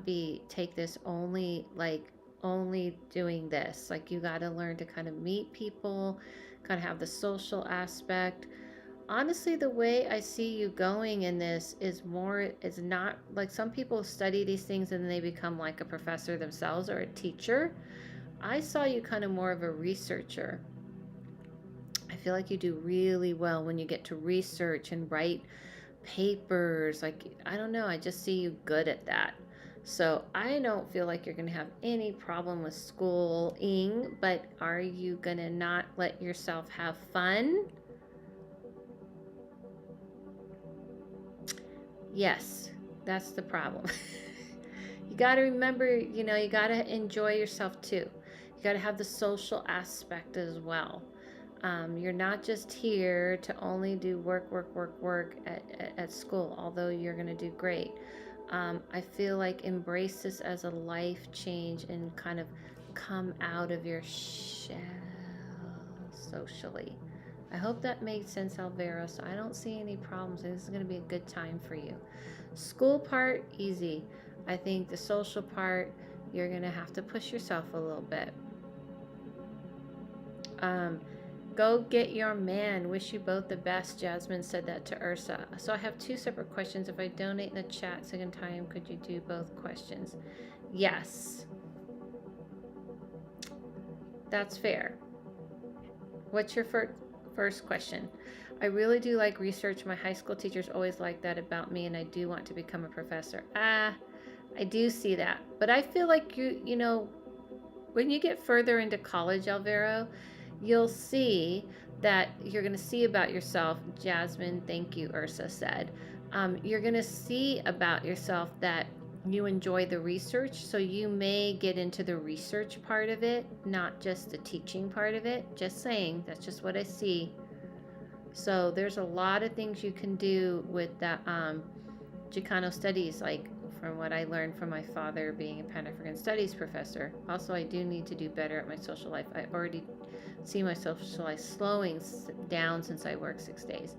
take this only doing this. Like, you got to learn to kind of meet people, kind of have the social aspect. Honestly, the way I see you going in this is not like some people study these things and then they become like a professor themselves or a teacher. I saw you kind of more of a researcher. I feel like you do really well when you get to research and write papers. Like, I don't know, I just see you good at that. So I don't feel like you're going to have any problem with schooling, but are you going to not let yourself have fun? Yes, that's the problem. You got to remember, you got to enjoy yourself too. You got to have the social aspect as well. You're not just here to only do work at school, although you're going to do great. I feel like embrace this as a life change and kind of come out of your shell socially. I hope that made sense, Alvaro. So I don't see any problems. This is going to be a good time for you. School part, easy. I think the social part, you're going to have to push yourself a little bit. Go get your man. Wish you both the best. Jasmine said that to Ursa. So I have two separate questions. If I donate in the chat second time, could you do both questions? Yes. That's fair. What's your first question? I really do like research. My high school teachers always liked that about me, and I do want to become a professor. I do see that. But I feel like you know, when you get further into college, Alvaro, you'll see that you're going to see about yourself. Jasmine, thank you, Ursa said. You're going to see about yourself that you enjoy the research, so you may get into the research part of it, not just the teaching part of it. Just saying, that's just what I see. So there's a lot of things you can do with that Chicano studies, like from what I learned from my father being a Pan-African studies professor. Also, I do need to do better at my social life. I already see my social life slowing down since I work 6 days.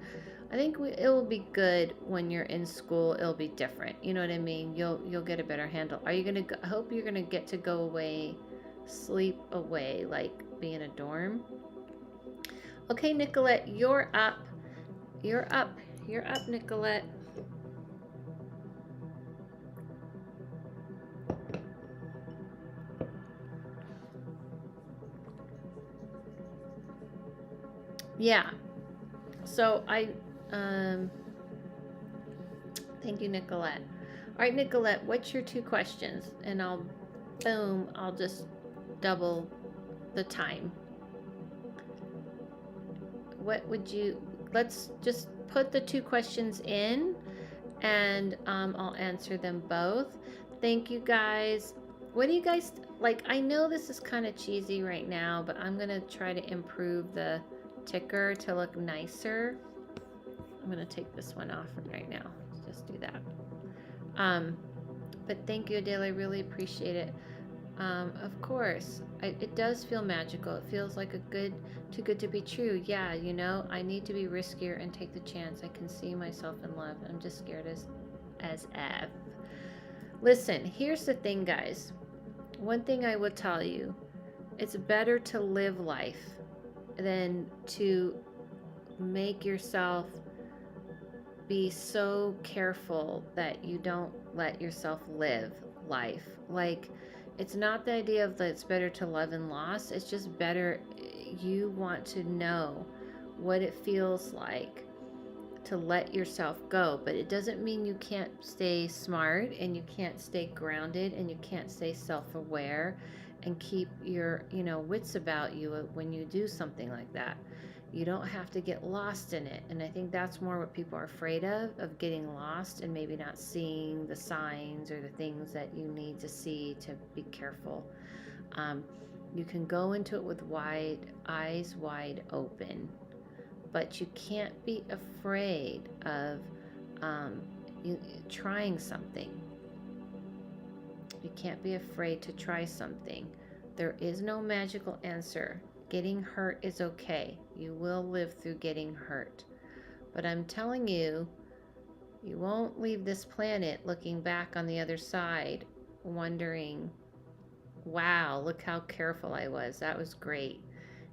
I think it will be good when you're in school. It'll be different. You know what I mean? You'll get a better handle. Are you gonna? I hope you're gonna get to go away, sleep away, like be in a dorm. Okay, Nicolette, you're up. You're up. You're up, Nicolette. Yeah. So thank you, Nicolette. All right, Nicolette, what's your two questions? And I'll just double the time. What would you, let's just put the two questions in, and I'll answer them both. Thank you, guys. What do you guys, like, I know this is kind of cheesy right now, but I'm going to try to improve the ticker to look nicer. I'm going to take this one off right now. Let's just do that. But thank you, Adela. I really appreciate it. Of course, it does feel magical. It feels like too good to be true. Yeah, you know, I need to be riskier and take the chance. I can see myself in love. I'm just scared as F. Listen, here's the thing, guys. One thing I will tell you, it's better to live life than to make yourself be so careful that you don't let yourself live life. Like, it's not the idea of that it's better to love and loss. It's just better, you want to know what it feels like to let yourself go. But it doesn't mean you can't stay smart and you can't stay grounded and you can't stay self-aware and keep your, wits about you when you do something like that. You don't have to get lost in it. And I think that's more what people are afraid of getting lost and maybe not seeing the signs or the things that you need to see to be careful. Um, you can go into it with eyes wide open, but you can't be afraid of um, trying something. You can't be afraid to try something. There is no magical answer. Getting hurt is okay. You will live through getting hurt. But I'm telling you, you won't leave this planet looking back on the other side, wondering, wow, look how careful I was. That was great.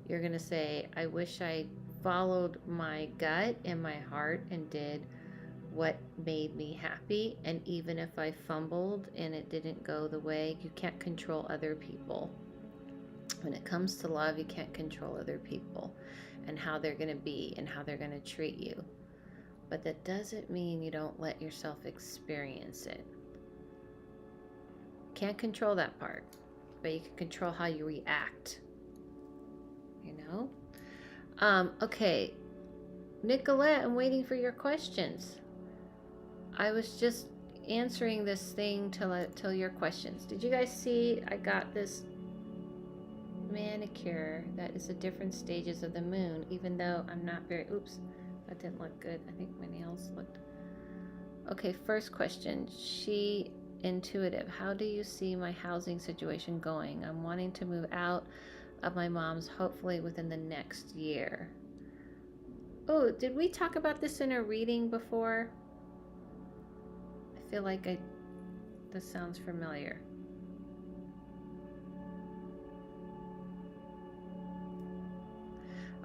You're going to say, I wish I followed my gut and my heart and did what made me happy. And even if I fumbled and it didn't go the way, you can't control other people. When it comes to love, you can't control other people and how they're going to be and how they're going to treat you. But that doesn't mean you don't let yourself experience it. Can't control that part, but you can control how you react. Okay, Nicolette, I'm waiting for your questions. I was just answering this thing till your questions. Did you guys see I got this manicure that is at different stages of the moon, even though I'm not very, oops, that didn't look good. I think my nails looked. Okay, first question. She intuitive. How do you see my housing situation going? I'm wanting to move out of my mom's hopefully within the next year. Oh, did we talk about this in a reading before? I feel like this sounds familiar.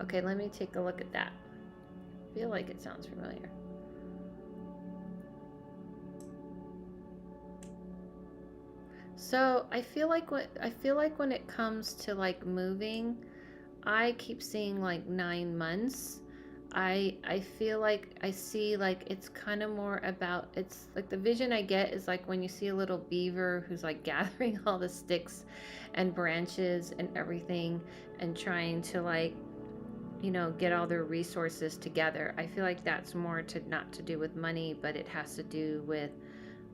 Okay, let me take a look at that. I feel like it sounds familiar. So I feel like when it comes to like moving, I keep seeing like 9 months. I feel like I see like it's kind of more about, it's like the vision I get is like when you see a little beaver who's like gathering all the sticks and branches and everything and trying to like, get all their resources together. I feel like that's more not to do with money, but it has to do with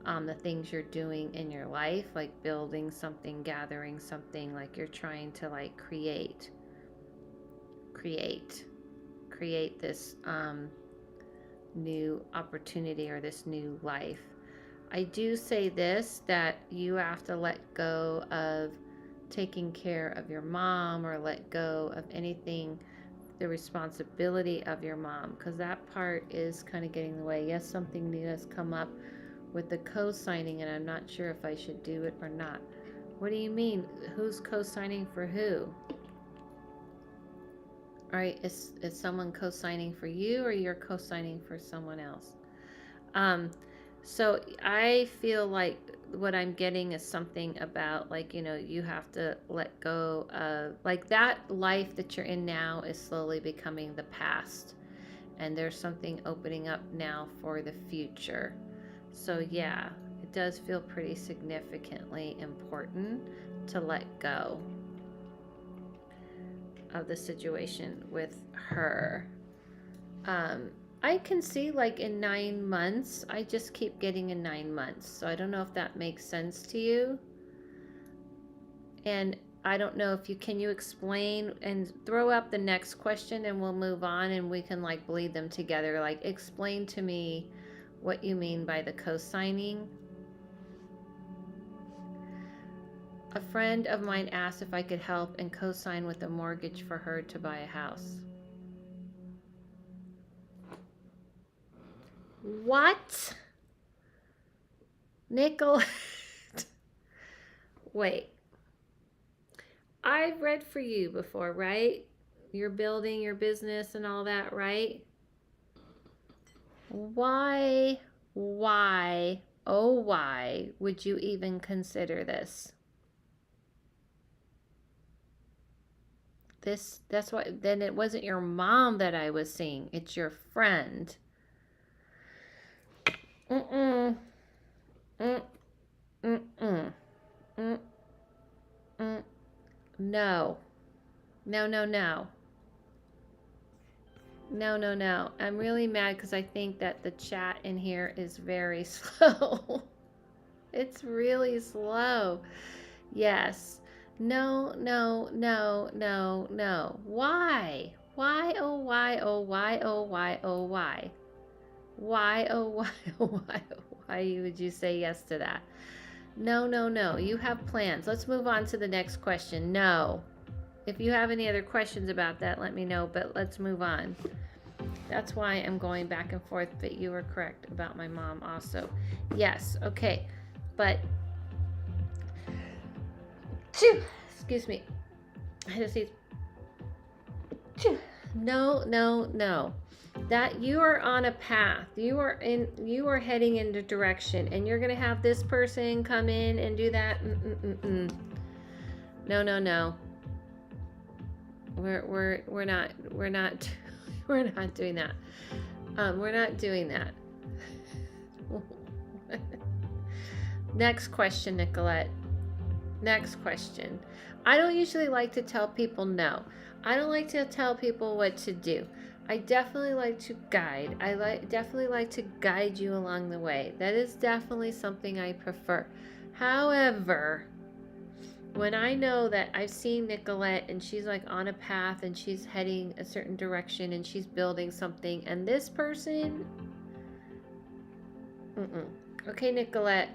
the things you're doing in your life, like building something, gathering something, like you're trying to like create this new opportunity or this new life. I do say this, that you have to let go of taking care of your mom or let go of anything, the responsibility of your mom, because that part is kind of getting in the way. Yes, something new has come up with the co-signing and I'm not sure if I should do it or not. What do you mean? Who's co-signing for who? All right, is someone co-signing for you or you're co-signing for someone else? So I feel like what I'm getting is something about like, you have to let go of like that life that you're in now is slowly becoming the past. And there's something opening up now for the future. So yeah, it does feel pretty significantly important to let go of the situation with her. I can see like in 9 months, I just keep getting in 9 months. So I don't know if that makes sense to you. And I don't know if can you explain and throw up the next question and we'll move on and we can like bleed them together. Like explain to me what you mean by the co-signing. A friend of mine asked if I could help and co-sign with a mortgage for her to buy a house. What? Nickel. Wait. I've read for you before, right? You're building your business and all that, right? Why, oh, why would you even consider this? That's why, then it wasn't your mom that I was seeing. It's your friend. Mm-mm. Mm-mm. Mm-mm. No. No, no, no. No, no, no. I'm really mad because I think that the chat in here is very slow. It's really slow. Yes. No, no, no, no, no. Why? Why, oh, why, oh, why, oh, why, oh, why? Why, oh, why, oh, why, oh, why would you say yes to that? No, no, no. You have plans. Let's move on to the next question. No. If you have any other questions about that, let me know, but let's move on. That's why I'm going back and forth, but you were correct about my mom also. Yes, okay. But, excuse me. I just see. No, no, no. That you are on a path. You are heading in a direction, and you're gonna have this person come in and do that. No, no, no. We're not we're not doing that. We're not doing that. Next question, Nicolette. Next question. I don't usually like to tell people no. I don't like to tell people what to do. I definitely like to guide. Definitely like to guide you along the way. That is definitely something I prefer. However, when I know that I've seen Nicolette and she's like on a path and she's heading a certain direction and she's building something, and this person, okay, Nicolette,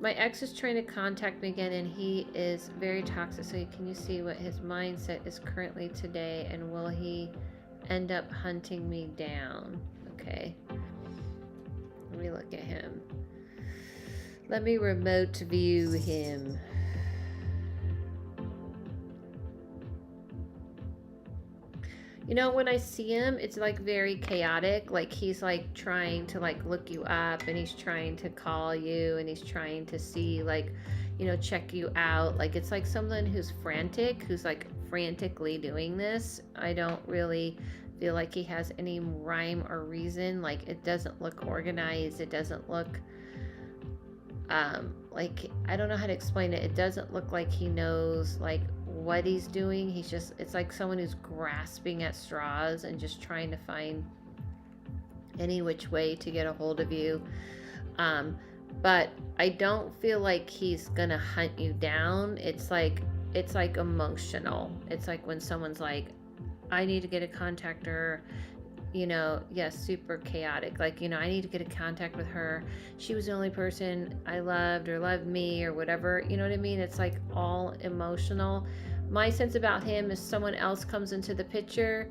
my ex is trying to contact me again and he is very toxic. So can you see what his mindset is currently today, and will he end up hunting me down? Okay. Let me look at him. Let me remote view him. You know, when I see him, it's like very chaotic. Like he's like trying to like look you up, and he's trying to call you, and he's trying to see like, you know, check you out. Like it's like someone who's frantic, who's like frantically doing this. I don't really feel like he has any rhyme or reason. Like it doesn't look organized. It doesn't look like, I don't know how to explain it. It doesn't look like he knows like what he's doing. He's just, it's like someone who's grasping at straws and just trying to find any which way to get a hold of you. But I don't feel like he's gonna hunt you down. It's like emotional. It's like when someone's like, I need to get a contact her, you know, yes, super chaotic. Like, you know, I need to get a contact with her. She was the only person I loved or loved me or whatever. You know what I mean? It's like all emotional. My sense about him is someone else comes into the picture.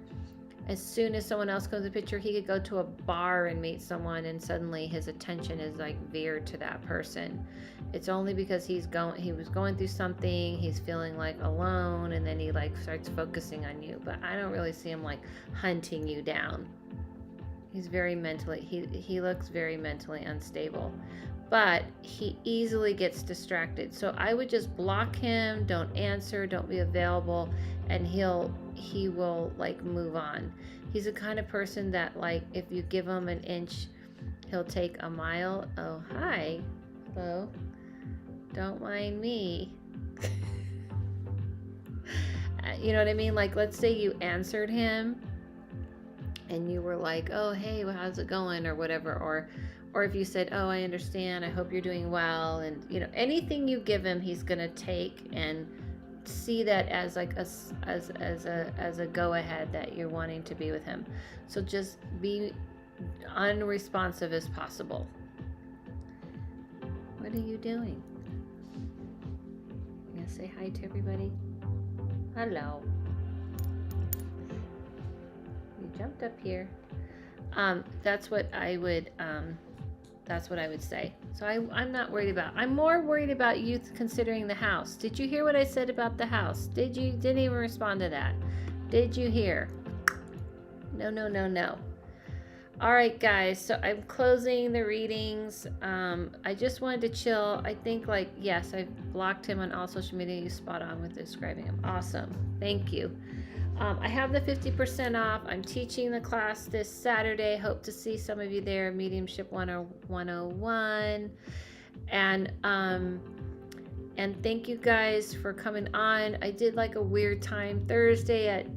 As soon as someone else comes into the picture, he could go to a bar and meet someone and suddenly his attention is like veered to that person. It's only because he was going through something, he's feeling like alone, and then he like starts focusing on you. But I don't really see him like hunting you down. He's very mentally, he looks very mentally unstable, but he easily gets distracted. So I would just block him, don't answer, don't be available, and he will like move on. He's the kind of person that like if you give him an inch, he'll take a mile. Oh, hi. Hello. Don't mind me. You know what I mean? Like let's say you answered him and you were like, oh, hey, well, how's it going, or whatever, or if you said, oh, I understand, I hope you're doing well, and you know, anything you give him, he's gonna take and see that as like as a go ahead that you're wanting to be with him. So just be unresponsive as possible. What are you doing? You gonna say hi to everybody? Hello. You jumped up here. That's what I would say. So I'm not worried about. I'm more worried about you considering the house. Did you hear what I said about the house? Didn't even respond to that? Did you hear? No, no, no, no. All right, guys. So I'm closing the readings. I just wanted to chill. I think like, yes, I've blocked him on all social media. You spot on with describing him. Awesome. Thank you. I have the 50% off. I'm teaching the class this Saturday. Hope to see some of you there. Mediumship 101. And thank you guys for coming on. I did like a weird time Thursday at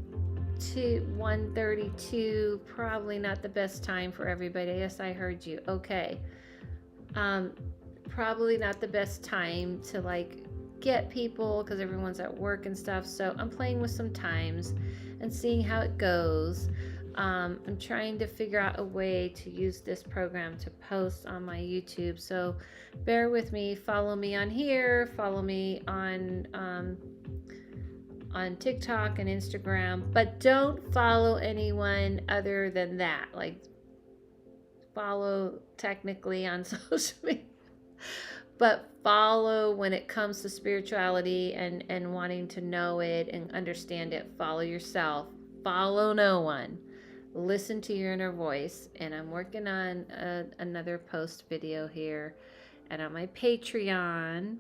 1:32. Probably not the best time for everybody. Yes, I heard you. Okay. Probably not the best time to like get people because everyone's at work and stuff. So I'm playing with some times and seeing how it goes. I'm trying to figure out a way to use this program to post on my YouTube. So bear with me. Follow me on here. Follow me on TikTok and Instagram. But don't follow anyone other than that. Like follow technically on social media. But follow when it comes to spirituality and wanting to know it and understand it. Follow yourself. Follow no one. Listen to your inner voice. And I'm working on another post video here. And on my Patreon,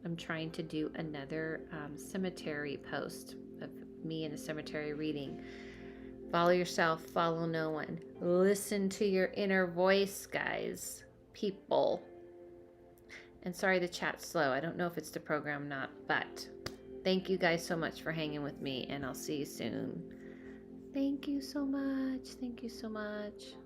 I'm trying to do another cemetery post of me in a cemetery reading. Follow yourself. Follow no one. Listen to your inner voice, guys. People. And sorry the chat's slow. I don't know if it's the program or not, but thank you guys so much for hanging with me, and I'll see you soon. Thank you so much. Thank you so much.